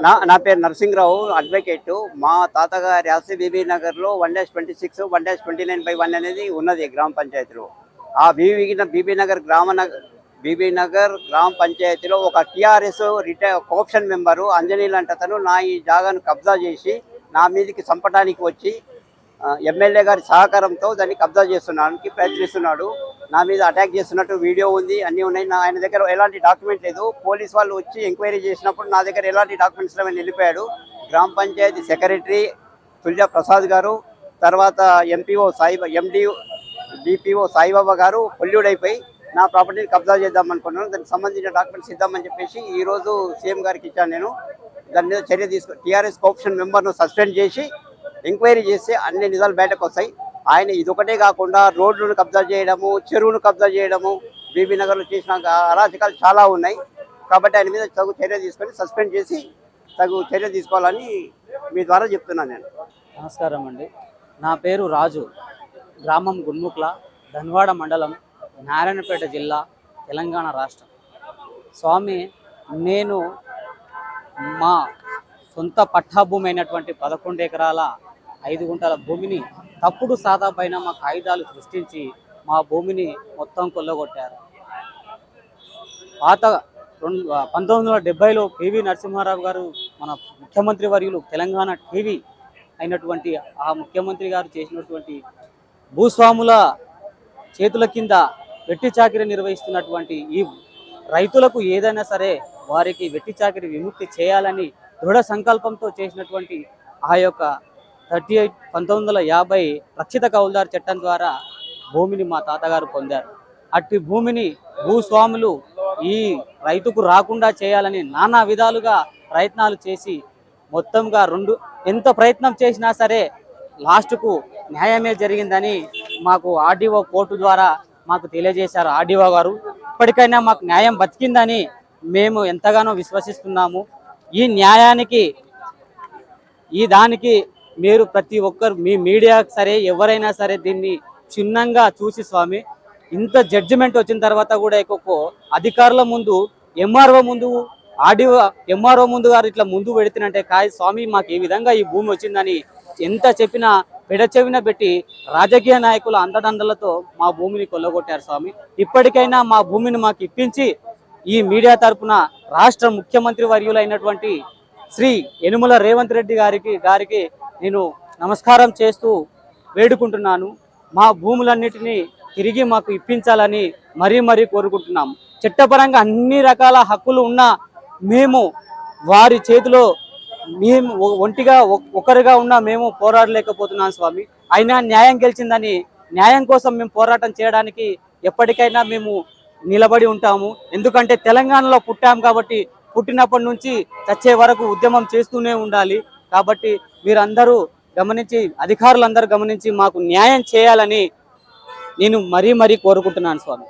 నా పేరు నరసింహరావు, అడ్వకేట్. మా తాతగారి ఆస్తి బీబీ నగర్లో 1-26, 1-29/1 అనేది ఉన్నది గ్రామ పంచాయతీలో. ఆ బీబీ నగర్ గ్రామ పంచాయతీలో ఒక టీఆర్ఎస్ కోఆప్షన్ మెంబరు అంజనీల్ అంటే అతను నా ఈ జాగాను కబ్జా చేసి నా మీదకి చంపడానికి వచ్చి ఎమ్మెల్యే గారి సహకారంతో దాన్ని కబ్జా చేస్తున్నానికి ప్రయత్నిస్తున్నాడు. నా మీద అటాక్ చేస్తున్నట్టు వీడియో ఉంది, అన్నీ ఉన్నాయి. ఆయన దగ్గర ఎలాంటి డాక్యుమెంట్ లేదు. పోలీస్ వాళ్ళు వచ్చి ఎంక్వైరీ చేసినప్పుడు నా దగ్గర ఎలాంటి డాక్యుమెంట్స్ లేవని వెళ్ళిపోయాడు. గ్రామ పంచాయతీ సెక్రటరీ తుల్జా ప్రసాద్ గారు, తర్వాత డిపిఓ సాయిబాబా గారు పొల్యూడైపోయి నా ప్రాపర్టీని కబ్జా చేద్దాం అనుకున్నాను. దానికి సంబంధించిన డాక్యుమెంట్స్ ఇద్దామని చెప్పేసి ఈరోజు సీఎం గారికి ఇచ్చాను. నేను దాని మీద చర్య టీఆర్ఎస్ కోఆప్షన్ మెంబర్ను సస్పెండ్ చేసి ఎంక్వైరీ చేస్తే అన్ని నిజాలు బయటకు వస్తాయి. ఆయన ఇదొకటే కాకుండా రోడ్లను కబ్జా చేయడము, చెరువును కబ్జా చేయడము, బీబీ నగర్లో చేసిన అరాచకాలు చాలా ఉన్నాయి. కాబట్టి ఆయన మీద తగు చర్య తీసుకొని సస్పెండ్ చేసి తగు చర్య తీసుకోవాలని మీ ద్వారా చెప్తున్నాను నేను. నమస్కారం అండి. నా పేరు రాజు, గ్రామం గున్ముక్ల, ధన్వాడ మండలం, నారాయణపేట జిల్లా, తెలంగాణ రాష్ట్రం. స్వామి, నేను మా సొంత పట్టాభూమి అయినటువంటి 11 ఎకరాల 5 గుంటల భూమిని తప్పుడు సాదా పైన మా కాగితాలు సృష్టించి మా భూమిని మొత్తం కొల్లగొట్టారు. పాత 1970లో పివి నరసింహారావు గారు, మన ముఖ్యమంత్రి వర్యులు, తెలంగాణ టీవీ అయినటువంటి ఆ ముఖ్యమంత్రి గారు చేసినటువంటి భూస్వాముల చేతుల కింద వెట్టి చాకిరి నిర్వహిస్తున్నటువంటి ఈ రైతులకు ఏదైనా సరే వారికి వెట్టి చాకిరి విముక్తి చేయాలని దృఢ సంకల్పంతో చేసినటువంటి ఆ యొక్క 1950 రక్షిత కౌలుదారు చట్టం ద్వారా భూమిని మా తాతగారు పొందారు. అట్టి భూమిని భూస్వాములు ఈ రైతుకు రాకుండా చేయాలని నానా విధాలుగా ప్రయత్నాలు చేసి మొత్తంగా ఎంత ప్రయత్నం చేసినా సరే లాస్ట్కు న్యాయమే జరిగిందని మాకు ఆర్డీఓ కోర్టు ద్వారా మాకు తెలియజేశారు ఆర్డీఓ గారు. ఇప్పటికైనా మాకు న్యాయం బతికిందని మేము ఎంతగానో విశ్వసిస్తున్నాము. ఈ న్యాయానికి దానికి మీరు ప్రతి ఒక్కరు, మీ మీడియా సరే ఎవరైనా సరే దీన్ని చిన్నంగా చూసి, స్వామి, ఇంత జడ్జిమెంట్ వచ్చిన తర్వాత కూడా ఎక్కువ అధికారుల ముందు, ఎంఆర్ఓ ముందు, ఎంఆర్ఓ ముందు గారు ఇట్లా ముందు పెడుతున్నంటే కాదు స్వామి, మాకు ఈ విధంగా ఈ భూమి వచ్చిందని ఎంత చెప్పినా పెడచెవిన పెట్టి రాజకీయ నాయకుల అండదండలతో మా భూమిని కొల్లగొట్టారు. స్వామి, ఇప్పటికైనా మా భూమిని మాకు ఇప్పించి ఈ మీడియా తరపున రాష్ట్ర ముఖ్యమంత్రి వర్యులైనటువంటి శ్రీ యనుమల రేవంత్ రెడ్డి గారికి నేను నమస్కారం చేస్తూ వేడుకుంటున్నాను. మా భూములన్నిటినీ తిరిగి మాకు ఇప్పించాలని మరీ కోరుకుంటున్నాం. చట్టపరంగా అన్ని రకాల హక్కులు ఉన్నా మేము వారి చేతిలో ఒకరిగా ఉన్నా మేము పోరాడలేకపోతున్నాం స్వామి. అయినా న్యాయం గెలిచిందని న్యాయం కోసం మేము పోరాటం చేయడానికి ఎప్పటికైనా మేము నిలబడి ఉంటాము. ఎందుకంటే తెలంగాణలో పుట్టాం కాబట్టి పుట్టినప్పటి నుంచి చచ్చే వరకు ఉద్యమం చేస్తూనే ఉండాలి. కాబట్టి మీరందరూ గమనించి, అధికారులందరూ గమనించి మాకు న్యాయం చేయాలని నేను మరీ కోరుకుంటున్నాను స్వామి.